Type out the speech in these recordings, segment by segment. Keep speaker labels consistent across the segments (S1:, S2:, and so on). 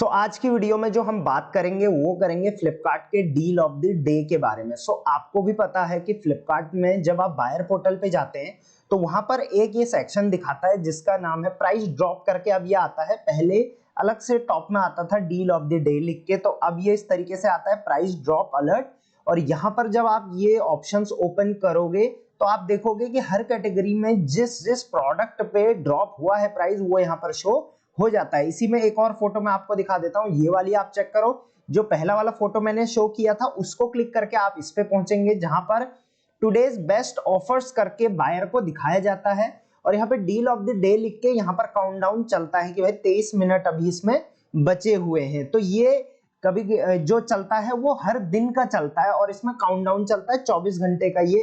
S1: आज की वीडियो में जो हम बात करेंगे वो करेंगे फ्लिपकार्ट के डील ऑफ द डे के बारे में। आपको भी पता है कि फ्लिपकार्ट में जब आप बायर पोर्टल पे जाते हैं तो वहां पर एक ये सेक्शन दिखाता है जिसका नाम है प्राइस ड्रॉप करके। अब ये आता है, पहले अलग से टॉप में आता था डील ऑफ द डे लिख के, तो अब ये इस तरीके से आता है प्राइस ड्रॉप अलर्ट। और यहाँ पर जब आप ये ऑप्शंस ओपन करोगे तो आप देखोगे कि हर कैटेगरी में जिस जिस प्रोडक्ट पे ड्रॉप हुआ है प्राइस वो यहाँ पर शो हो जाता है। इसी में एक और फोटो मैं आपको दिखा देता हूं, ये वाली आप चेक करो। जो पहला वाला फोटो मैंने शो किया था उसको क्लिक करके आप इस पे पहुंचेंगे जहां पर टुडेज बेस्ट ऑफर्स करके बायर को दिखाया जाता है और यहाँ पे डील ऑफ द डे लिख के यहाँ पर काउंटडाउन चलता है कि भाई 23 मिनट अभी इसमें बचे हुए हैं। तो ये कभी जो चलता है वो हर दिन का चलता है और इसमें काउंटडाउन चलता है 24 घंटे का। ये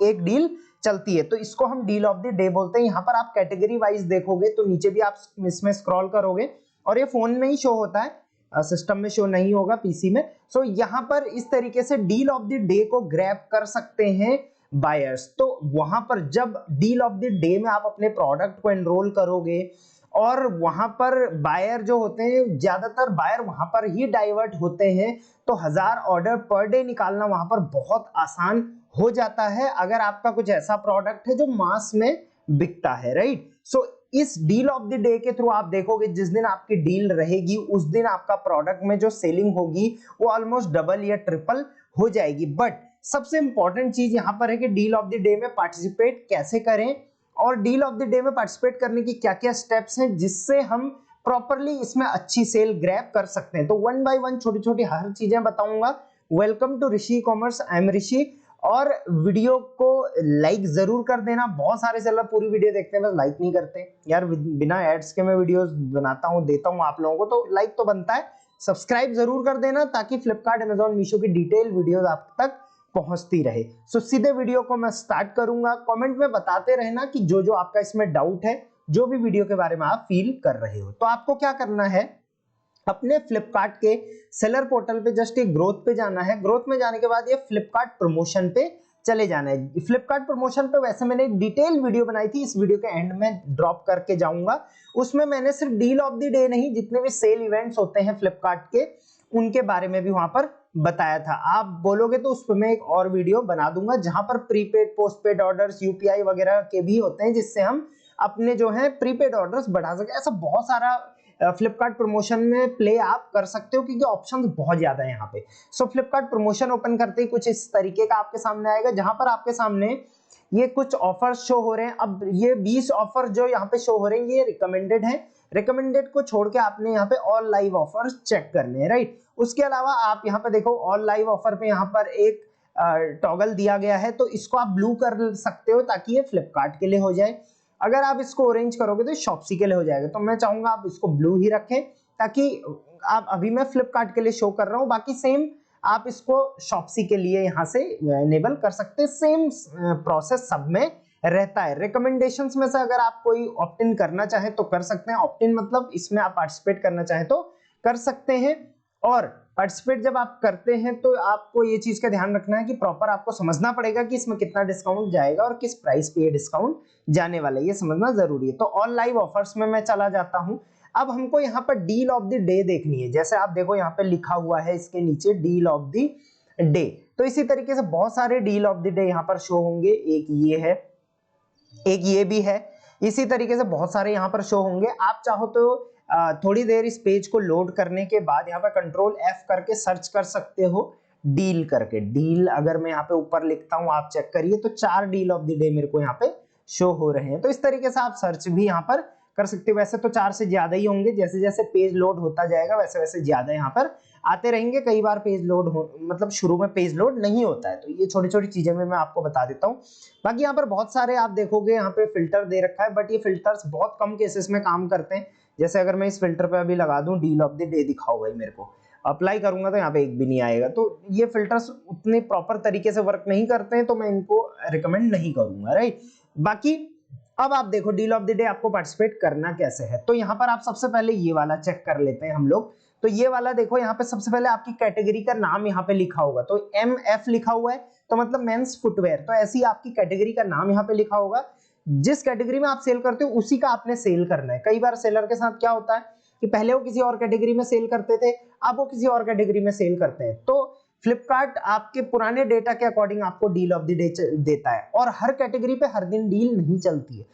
S1: एक डील चलती है तो इसको हम डील ऑफ द डे बोलते हैं। यहाँ पर आप कैटेगरी वाइज देखोगे तो नीचे भी आप इसमें स्क्रॉल करोगे और ये फोन में ही शो होता है, सिस्टम में शो नहीं होगा, पीसी में। यहाँ पर इस तरीके से डील ऑफ द डे को ग्रैब कर सकते हैं बायर्स। तो वहां पर जब डील ऑफ द डे में आप अपने प्रोडक्ट को एनरोल करोगे और वहां पर बायर जो होते हैं, ज्यादातर बायर वहां पर ही डाइवर्ट होते हैं, तो 1000 ऑर्डर पर डे निकालना वहां पर बहुत आसान हो जाता है अगर आपका कुछ ऐसा प्रोडक्ट है जो मास में बिकता है, राइट। इस डील ऑफ द डे के थ्रू आप देखोगे जिस दिन आपकी डील रहेगी उस दिन आपका प्रोडक्ट में जो सेलिंग होगी वो ऑलमोस्ट डबल या ट्रिपल हो जाएगी। बट सबसे इंपॉर्टेंट चीज यहां पर है कि डील ऑफ द डे में पार्टिसिपेट कैसे करें और डील ऑफ द डे में पार्टिसिपेट करने की क्या क्या स्टेप्स हैं जिससे हम प्रॉपरली इसमें अच्छी सेल ग्रैब कर सकते हैं। तो वन बाय वन छोटी छोटी हर चीजें बताऊंगा। Welcome to Rishi commerce, I am Rishi. और वीडियो को लाइक जरूर कर देना। बहुत सारे सेलर पूरी वीडियो देखते हैं बस लाइक नहीं करते यार। बिना एड्स के मैं वीडियोस बनाता हूं, देता हूं आप लोगों को, तो लाइक तो बनता है। सब्सक्राइब जरूर कर देना ताकि फ्लिपकार्ट, अमेजॉन, मीशो की डिटेल वीडियोस आप तक पहुंचती रहे। सीधे वीडियो को मैं स्टार्ट करूंगा। कमेंट में बताते रहना कि जो जो आपका इसमें डाउट है, जो भी वीडियो के बारे में आप फील कर रहे हो। तो आपको क्या करना है, अपने फ्लिपकार्ट के सेलर पोर्टल पे जस्ट एक ग्रोथ पे जाना है। ग्रोथ में जाने के बाद ये फ्लिपकार्ट प्रमोशन पे चले जाना है। फ्लिपकार्ट प्रमोशन पे वैसे मैंने एक डिटेल वीडियो बनाई थी, इस वीडियो के एंड में ड्रॉप करके जाऊंगा। उसमें मैंने सिर्फ डील ऑफ द डे नहीं, जितने भी सेल इवेंट्स होते हैं फ्लिपकार्ट के उनके बारे में भी वहां पर बताया था। आप बोलोगे तो उस पर मैं एक और वीडियो बना दूंगा जहां पर प्रीपेड, पोस्टपेड ऑर्डर्स, यूपीआई वगैरह के भी होते हैं जिससे हम अपने जो है प्रीपेड ऑर्डर्स बढ़ा सके। ऐसा बहुत सारा फ्लिपकार्ट प्रमोशन में प्ले आप कर सकते हो क्योंकि ऑप्शंस बहुत ज्यादा है यहाँ पे। फ्लिपकार्ट प्रमोशन ओपन करते ही कुछ इस तरीके का आपके सामने आएगा जहां पर आपके सामने ये कुछ ऑफर्स शो हो रहे हैं। अब ये 20 ऑफर जो यहाँ पे शो हो रहे हैं ये रिकमेंडेड है। रिकमेंडेड को छोड़ के आपने यहाँ पे ऑल लाइव ऑफर्स चेक करने हैं, राइट। उसके अलावा आप यहाँ पे देखो ऑल लाइव ऑफर पे यहाँ पर एक टॉगल दिया गया है, तो इसको आप ब्लू कर सकते हो ताकि ये फ्लिपकार्ट के लिए हो जाए। अगर आप इसको ऑरेंज करोगे तो शॉप्सी के लिए हो जाएगा। तो मैं चाहूंगा आप इसको ब्लू ही रखें ताकि आप, अभी मैं फ्लिपकार्ट के लिए शो कर रहा हूं, बाकी सेम आप इसको शॉप्सी के लिए यहां से एनेबल कर सकते हैं। सेम प्रोसेस सब में रहता है। रिकमेंडेशंस में से अगर आप कोई ऑप्ट इन करना चाहे तो कर सकते हैं। ऑप्ट इन मतलब इसमें आप पार्टिसिपेट करना चाहे तो कर सकते हैं। और पार्टिसिपेट जब आप करते हैं तो आपको ये चीज का ध्यान रखना है कि प्रॉपर आपको समझना पड़ेगा कि इसमें कितना डिस्काउंट जाएगा और किस प्राइस पे ये डिस्काउंट जाने वाला है, ये समझना जरूरी है। तो ऑल लाइव ऑफर्स में मैं चला जाता हूं। अब हमको यहाँ पर डील ऑफ द डे देखनी है। जैसे आप देखो यहाँ पे लिखा हुआ है इसके नीचे डील ऑफ द डे, तो इसी तरीके से बहुत सारे डील ऑफ द डे यहाँ पर शो होंगे। एक ये है, एक ये भी है, इसी तरीके से बहुत सारे यहाँ पर शो होंगे। आप चाहो तो थोड़ी देर इस पेज को लोड करने के बाद यहाँ पर कंट्रोल F करके सर्च कर सकते हो डील करके। डील अगर मैं यहाँ पे ऊपर लिखता हूँ, आप चेक करिए तो 4 डील ऑफ द डे मेरे को यहाँ पे शो हो रहे हैं। तो इस तरीके से आप सर्च भी यहाँ पर कर सकते हो। वैसे तो 4 से ज्यादा ही होंगे, जैसे जैसे पेज लोड होता जाएगा वैसे वैसे ज्यादा यहाँ पर आते रहेंगे। कई बार पेज लोड हो, मतलब शुरू में पेज लोड नहीं होता है, तो ये छोटी छोटी चीजें मैं आपको बता देता हूँ। बाकी यहाँ पर बहुत सारे आप देखोगे यहाँ पे फिल्टर दे रखा है, बट ये फिल्टर्स बहुत कम केसेस में काम करते हैं। जैसे अगर मैं इस फिल्टर पे अभी लगा दूं डील ऑफ द डे दिखाओ भाई, मेरे को अप्लाई करूंगा तो यहाँ पे एक भी नहीं आएगा। तो ये फिल्टर्स उतने प्रॉपर तरीके से वर्क नहीं करते हैं, तो मैं इनको रिकमेंड नहीं करूंगा, राइट। बाकी अब आप देखो डील ऑफ द डे आपको पार्टिसिपेट करना कैसे है। तो यहाँ पर आप सबसे पहले ये वाला चेक कर लेते हैं हम लोग। तो ये वाला देखो, यहाँ पे सबसे पहले आपकी कैटेगरी का नाम यहाँ पे लिखा होगा। तो MF लिखा हुआ है तो मतलब मेंस फुटवेयर, तो ऐसी आपकी कैटेगरी का नाम यहाँ पे लिखा होगा। जिस कैटेगरी में आप सेल करते हो उसी का आपने सेल करना है। कई बार सेलर के साथ क्या होता है कि पहले वो किसी और कैटेगरी में सेल करते थे, अब वो किसी और कैटेगरी में सेल करते हैं। तो फ्लिपकार्ट आपके पुराने डेटा के अकॉर्डिंग आपको डील ऑफ द डे देता है, और हर कैटेगरी पे हर दिन डील नहीं चलती है।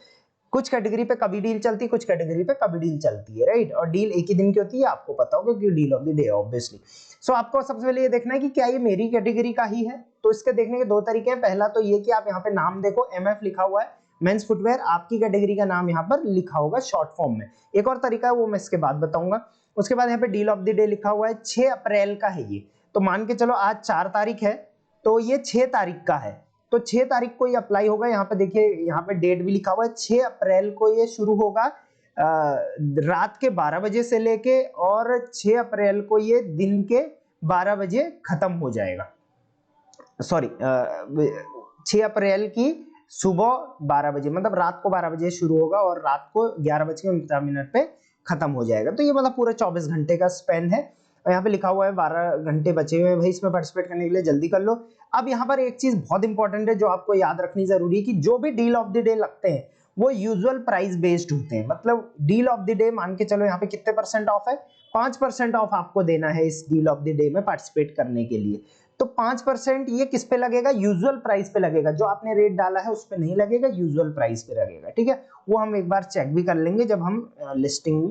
S1: कुछ कैटेगरी पे कभी डील चलती है, कुछ कैटेगरी पे कभी डील चलती है, राइट। और डील एक ही दिन की होती है, आपको पता होगा कि deal of the day obviously. So आपको सबसे पहले ये देखना है कि क्या ये मेरी कैटेगरी का ही है। तो इसके देखने के दो तरीके हैं। पहला तो ये कि आप यहाँ पे नाम देखो, MF लिखा हुआ है, मेंस फुटवेयर, आपकी कैटेगरी का नाम यहाँ पर लिखा होगा शॉर्ट फॉर्म में। एक और तरीका है, वो मैं इसके बाद बताऊंगा। उसके बाद यहाँ पे डील ऑफ द डे लिखा हुआ है, 6 अप्रैल का है ये। तो मान के चलो आज 4 तारीख है, तो ये 6 तारीख का है, तो 6 तारीख को ये अप्लाई होगा। यहाँ पे देखिए, यहाँ पे डेट भी लिखा हुआ है, 6 अप्रैल को ये शुरू होगा रात के 12 बजे से लेके, और 6 अप्रैल को ये दिन के 12 बजे खत्म हो जाएगा। सॉरी, 6 अप्रैल की सुबह 12 बजे, मतलब रात को 12 बजे शुरू होगा और रात को 11:49 पे खत्म हो जाएगा। तो ये मतलब पूरा 24 घंटे का स्पेन है। और यहाँ पे लिखा हुआ है 12 घंटे बचे हुए हैं भाई, इसमें पार्टिसिपेट करने के लिए जल्दी कर लो। अब यहाँ पर एक चीज बहुत इंपॉर्टेंट है जो आपको याद रखनी जरूरी है कि जो भी डील ऑफ द डे लगते हैं वो यूजुअल प्राइस बेस्ड होते हैं। मतलब डील ऑफ द डे मान के चलो यहाँ पे कितने % ऑफ है, 5% ऑफ आपको देना है इस डील ऑफ द डे में पार्टिसिपेट करने के लिए। तो 5% ये किस पे लगेगा, यूजुअल प्राइस पे लगेगा। जो आपने रेट डाला है उस पे नहीं लगेगा, यूजुअल प्राइस पे लगेगा, ठीक है। वो हम एक बार चेक भी कर लेंगे जब हम लिस्टिंग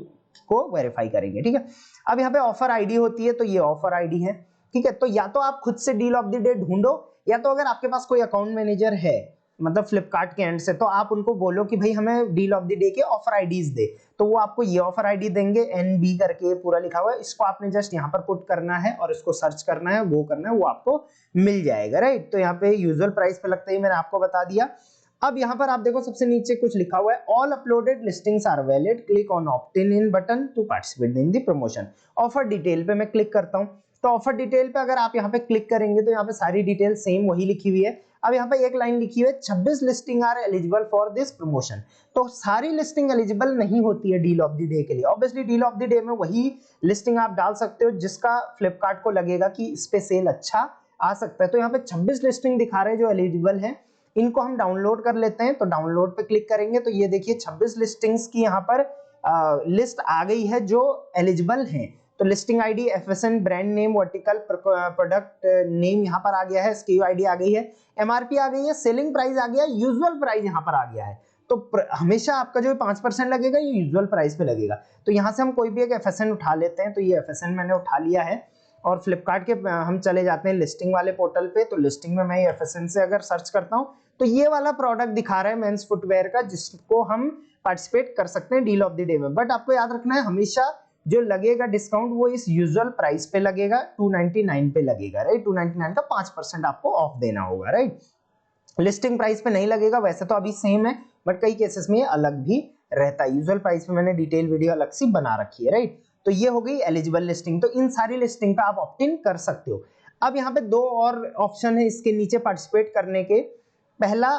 S1: को वेरीफाई करेंगे, ठीक है। अब यहाँ पे ऑफर आईडी होती है, तो ये ऑफर आईडी है, ठीक है। तो या तो आप खुद से डील ऑफ द डे ढूंढो, या तो अगर आपके पास कोई अकाउंट मैनेजर है मतलब फ्लिपकार्ट के एंड से, तो आप उनको बोलो कि भाई हमें डील ऑफ द डे के ऑफर आईडीज दे, तो वो आपको ये ऑफर आईडी देंगे, NB करके पूरा लिखा हुआ है। इसको आपने जस्ट यहाँ पर पुट करना है और इसको सर्च करना है, वो करना है, वो आपको मिल जाएगा, राइट। तो यहाँ पे यूजुअल प्राइस पे लगता है, मैंने आपको बता दिया। अब यहाँ पर आप देखो सबसे नीचे कुछ लिखा हुआ है, all uploaded listings are valid, click on opt in button to participate in the promotion. Offer detail पे मैं क्लिक करता हूँ, तो ऑफर डिटेल पे अगर आप यहाँ पे क्लिक करेंगे तो यहाँ पे सारी डिटेल सेम वही लिखी हुई है। अब यहाँ पे एक लाइन लिखी हुई है, 26 listing are eligible for this promotion. तो सारी लिस्टिंग एलिजिबल नहीं होती है डील ऑफ द डे के लिए। Obviously deal of the day में वही लिस्टिंग आप डाल सकते हो जिसका फ्लिपकार्ट को लगेगा कि इस पे सेल अच्छा आ सकता है। तो यहाँ पे 26 लिस्टिंग दिखा रहे हैं जो एलिजिबल है, इनको हम डाउनलोड कर लेते हैं। तो डाउनलोड पे क्लिक करेंगे तो ये देखिए 26 लिस्टिंग्स की यहाँ पर लिस्ट आ गई है जो एलिजिबल हैं। तो listing ID, FSN, brand name, vertical, product name यहाँ पर आ गया है, SKU आईडी आ गई है, MRP आ गई है, सेलिंग प्राइस आ गया है, यूजुअल प्राइस यहाँ पर आ गया है। तो हमेशा आपका जो 5% लगेगा ये यूजुअल प्राइस पे लगेगा। तो यहाँ से हम कोई भी एक FSN उठा लेते हैं। तो ये FSN मैंने उठा लिया है, और फ्लिपकार्ट के हम चले जाते हैं लिस्टिंग वाले पोर्टल पे। तो लिस्टिंग में मैं FSN से अगर सर्च करता हूँ तो ये वाला प्रोडक्ट दिखा रहा है मेंस फुटवेयर का, जिसको हम पार्टिसिपेट कर सकते हैं डील ऑफ द डे में। बट आपको याद रखना है हमेशा जो लगेगा डिस्काउंट वो इस यूजुअल प्राइस पे लगेगा, 299 पे लगेगा, राइट। 299 का 5% आपको ऑफ देना होगा, राइट। लिस्टिंग प्राइस पे नहीं लगेगा, वैसे तो अभी सेम है बट कई केसेस में ये अलग भी रहता है। यूजुअल प्राइस पे मैंने डिटेल वीडियो अलग से बना रखी है, राइट। तो ये हो गई एलिजिबल लिस्टिंग। तो इन सारी लिस्टिंग का आप ऑप्ट इन कर सकते हो। अब यहाँ पे दो और ऑप्शन है इसके नीचे पार्टिसिपेट करने के। पहला,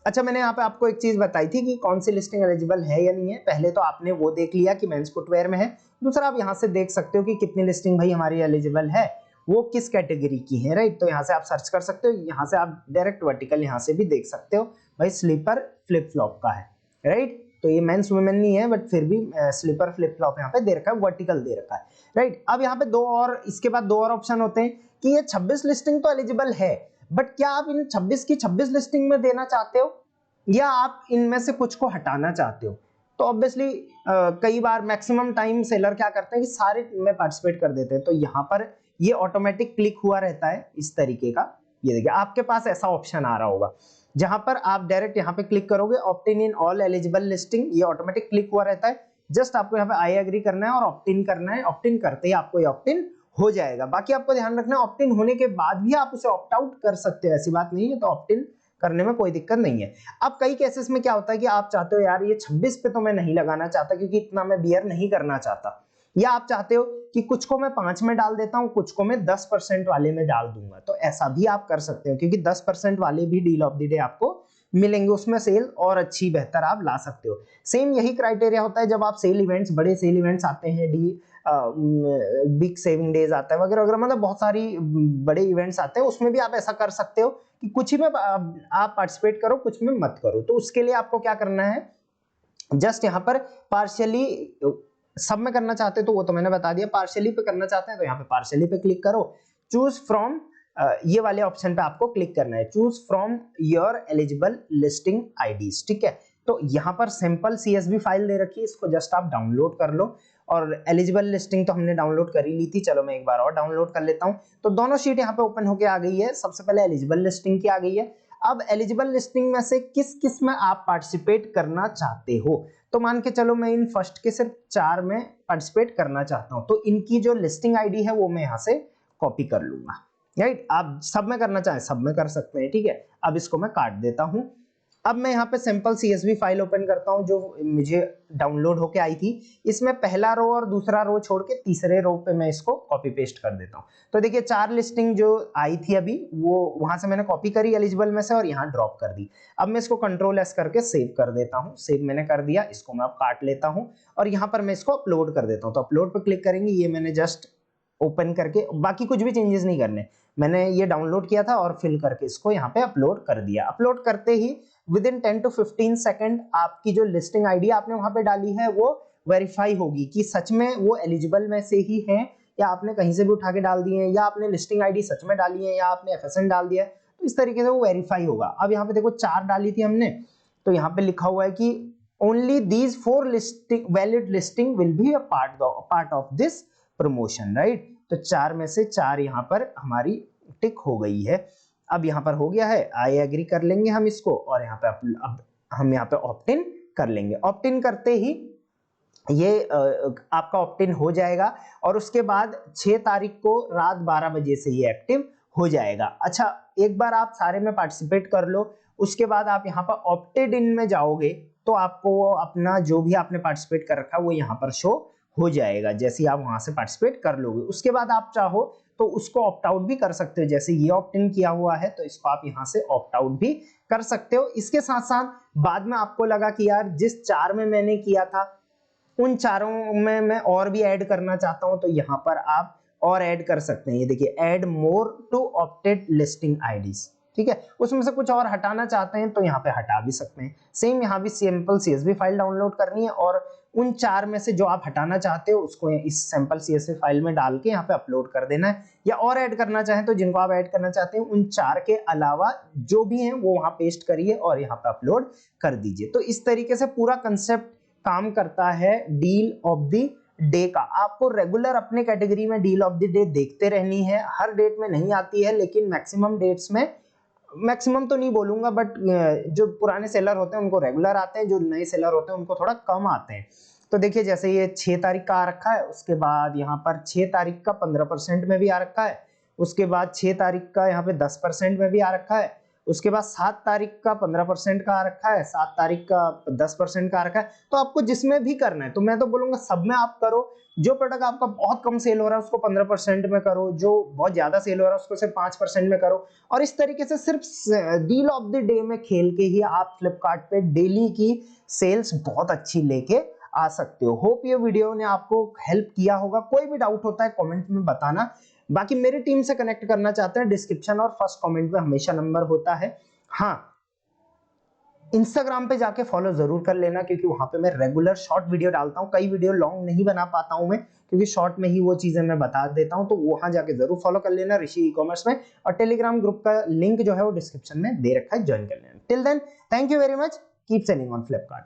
S1: अच्छा मैंने यहाँ पे आपको एक चीज बताई थी कि कौन सी लिस्टिंग एलिजिबल है या नहीं है। पहले तो आपने वो देख लिया कि मेंस फुटवेयर में है। दूसरा, आप यहाँ से देख सकते हो कि कितनी लिस्टिंग भाई हमारी एलिजिबल है, वो किस कैटेगरी की है, राइट। तो यहाँ से आप सर्च कर सकते हो। यहाँ से आप डायरेक्ट वर्टिकल यहाँ से भी देख सकते हो भाई स्लीपर फ्लिप फ्लॉप का है, राइट। तो ये मेंस वुमेन नहीं है बट फिर भी स्लीपर फ्लिप फ्लॉप यहाँ पे दे रखा है, वर्टिकल दे रखा है, राइट। अब यहाँ पे दो और, इसके बाद दो और ऑप्शन होते हैं कि ये 26 लिस्टिंग तो एलिजिबल है, बट क्या आप इन 26 की 26 लिस्टिंग में देना चाहते हो या आप इनमें से कुछ को हटाना चाहते हो। तो ऑब्वियसली कई बार मैक्सिमम टाइम सेलर क्या करते हैं कि सारे में पार्टिसिपेट कर देते हैं। तो यहाँ पर ये ऑटोमेटिक क्लिक हुआ रहता है इस तरीके का। ये देखिए आपके पास ऐसा ऑप्शन आ रहा होगा जहां पर आप डायरेक्ट यहाँ पे क्लिक करोगे, opt in all eligible listing, ये ऑटोमेटिक क्लिक हुआ रहता है। जस्ट आपको यहाँ पे आई एग्री करना है और ऑप्ट इन करना है। ऑप्ट इन करते ही आपको ये ऑप्ट इन हो जाएगा। बाकी आपको ध्यान रखना है ऑप्ट इन होने के बाद भी आप उसे ऑप्ट आउट कर सकते हो, ऐसी बात नहीं है। तो ऑप्ट इन करने में कोई दिक्कत नहीं है। अब कई केसेस में क्या होता है कि आप चाहते हो यार ये 26 पे तो मैं नहीं लगाना चाहता क्योंकि इतना मैं बियर नहीं करना चाहता, या आप चाहते हो कि कुछ को मैं 5 में डाल देता हूं, कुछ को मैं 10% वाले में डाल दूंगा। तो ऐसा भी आप कर सकते हो क्योंकि 10% वाले भी डील ऑफ द डे आपको मिलेंगे, उसमें सेल और अच्छी बेहतर आप ला सकते हो। सेम यही क्राइटेरिया होता है जब आप सेल इवेंट्स, बड़े सेल इवेंट्स आते हैं, बिग सेविंग डेज आता है वगैरह वगैरह, मतलब बहुत सारी बड़े इवेंट्स आते हैं, उसमें भी आप ऐसा कर सकते हो कि कुछ ही में आप पार्टिसिपेट करो, कुछ में मत करो। तो उसके लिए आपको क्या करना है, जस्ट यहाँ पर पार्शियली सब में करना चाहते हो तो वो तो मैंने बता दिया, पार्शियली पे करना चाहते हैं तो यहाँ पे पार्शियली पे क्लिक करो, चूज फ्रॉम ये वाले ऑप्शन पे आपको क्लिक करना है, choose from your eligible listing IDs. ठीक है, तो यहाँ पर सिंपल CSV फाइल दे रखी है, इसको जस्ट आप डाउनलोड कर लो। और एलिजिबल लिस्टिंग तो हमने डाउनलोड कर ही ली थी, चलो मैं एक बार और डाउनलोड कर लेता हूँ। तो दोनों शीट यहाँ पे ओपन होके आ गई है। सबसे पहले एलिजिबल लिस्टिंग की आ गई है। अब एलिजिबल लिस्टिंग में से किस किस में आप पार्टिसिपेट करना चाहते हो, तो मान के चलो मैं इन फर्स्ट के सिर्फ 4 में पार्टिसिपेट करना चाहता हूं, तो इनकी जो लिस्टिंग आईडी है वो मैं यहां से कॉपी कर लूंगा। राइट, आप सब में करना चाहें सब में कर सकते हैं। ठीक है, अब इसको मैं काट देता हूं। अब मैं यहाँ पे सिंपल CSV फाइल ओपन करता हूँ जो मुझे डाउनलोड होके आई थी। इसमें पहला रो और दूसरा रो छोड़ के तीसरे रो पे मैं इसको कॉपी पेस्ट कर देता हूँ। तो देखिए 4 लिस्टिंग जो आई थी अभी वो वहां से मैंने कॉपी करी एलिजिबल में से और यहाँ ड्रॉप कर दी। अब मैं इसको Ctrl+S करके सेव कर देता हूँ। सेव मैंने कर दिया, इसको मैं अब काट लेता हूँ और यहाँ पर मैं इसको अपलोड कर देता हूँ। तो अपलोड पर क्लिक करेंगे, ये मैंने जस्ट ओपन करके, बाकी कुछ भी चेंजेस नहीं करने, मैंने ये डाउनलोड किया था और फिल करके इसको यहाँ पे अपलोड कर दिया। अपलोड करते ही विद इन 10 to 15 सेकंड आपकी जो लिस्टिंग आईडी आपने वहां पे डाली है वो वेरीफाई होगी कि सच में वो एलिजिबल में से ही है, या आपने कहीं से भी उठा के डाल दिए हैं, या आपने लिस्टिंग आईडी सच में डाली है, या आपने FSN डाल दिया है। तो इस तरीके से वो वेरीफाई होगा। अब यहाँ पे देखो 4 डाली थी हमने, तो यहाँ पे लिखा हुआ है कि only these 4 listing valid listing will be a part of this promotion. Right, तो 4 में से 4 यहाँ पर हमारी टिक हो गई है। अब यहाँ पर हो गया है, आई एग्री कर लेंगे हम इसको और यहाँ पे अब हम यहाँ पे ऑप्ट इन कर लेंगे। ऑप्ट इन करते ही ये आपका ऑप्ट इन हो जाएगा और उसके बाद 6 तारीख को रात 12 बजे से ये एक्टिव हो जाएगा। अच्छा, एक बार आप सारे में पार्टिसिपेट कर लो, उसके बाद आप यहाँ पर ऑप्टेड इन में जाओगे तो आपको अपना जो भी आपने पार्टिसिपेट कर रखा है वो यहाँ पर शो हो जाएगा जैसे आप वहां से पार्टिसिपेट कर लोगे। उसके बाद आप चाहो तो उसको ऑप्ट आउट भी कर सकते हो, जैसे ये ऑप्ट इन किया हुआ है तो इसको आप यहाँ से ऑप्ट आउट भी कर सकते हो। इसके साथ साथ बाद में आपको लगा कि यार जिस 4 में मैंने किया था उन चारों में मैं और भी ऐड करना चाहता हूं, तो यहाँ पर आप और ऐड कर सकते हैं। ये देखिए, add more to opted listing IDs. ठीक है, उसमें से कुछ और हटाना चाहते हैं तो यहाँ पे हटा भी सकते हैं। सेम यहाँ भी सिंपल CSV फाइल डाउनलोड करनी है और उन 4 में से जो आप हटाना चाहते हो उसको इस सैंपल CSV फाइल में डाल के यहाँ पे अपलोड कर देना है। या और ऐड करना चाहें तो जिनको आप ऐड करना चाहते हैं उन 4 के अलावा जो भी हैं वो वहां पेस्ट करिए और यहाँ पे अपलोड कर दीजिए। तो इस तरीके से पूरा कंसेप्ट काम करता है डील ऑफ द डे का। आपको रेगुलर अपने कैटेगरी में डील ऑफ द डे देखते रहनी है। हर डेट में नहीं आती है लेकिन मैक्सिमम डेट्स में, मैक्सिमम तो नहीं बोलूंगा बट जो पुराने सेलर होते हैं उनको रेगुलर आते हैं, जो नए सेलर होते हैं उनको थोड़ा कम आते हैं। तो देखिए जैसे ये 6 तारीख का आ रखा है, उसके बाद यहाँ पर 6 तारीख का 15% में भी आ रखा है, उसके बाद 6 तारीख का यहाँ पे 10% में भी आ रखा है, उसके बाद 7 तारीख का 15% का आ रखा है, 7 तारीख का 10% का आ रखा है। तो आपको जिसमें भी करना है, तो मैं तो बोलूंगा सब में आप करो। जो प्रोडक्ट आपका बहुत कम सेल हो रहा है उसको 15% में करो, जो बहुत ज्यादा सेल हो रहा है उसको सिर्फ 5% में करो। और इस तरीके से सिर्फ डील ऑफ द डे में खेल के ही आप फ्लिपकार्ट पे डेली की सेल्स बहुत अच्छी लेके आ सकते हो। होप ये वीडियो ने आपको हेल्प किया होगा। कोई भी डाउट होता है कमेंट में बताना। बाकी मेरी टीम से कनेक्ट करना चाहते हैं, डिस्क्रिप्शन और फर्स्ट कमेंट में हमेशा नंबर होता है। हाँ, इंस्टाग्राम पे जाके फॉलो जरूर कर लेना क्योंकि वहां पे मैं रेगुलर शॉर्ट वीडियो डालता हूँ। कई वीडियो लॉन्ग नहीं बना पाता हूँ मैं क्योंकि शॉर्ट में ही वो चीजें मैं बता देता हूँ, तो वहां जाके जरूर फॉलो कर लेना ऋषि ई-कॉमर्स में। और टेलीग्राम ग्रुप का लिंक जो है वो डिस्क्रिप्शन में दे रखा है, ज्वाइन कर लेना। Till then, thank you very much, keep selling on Flipkart.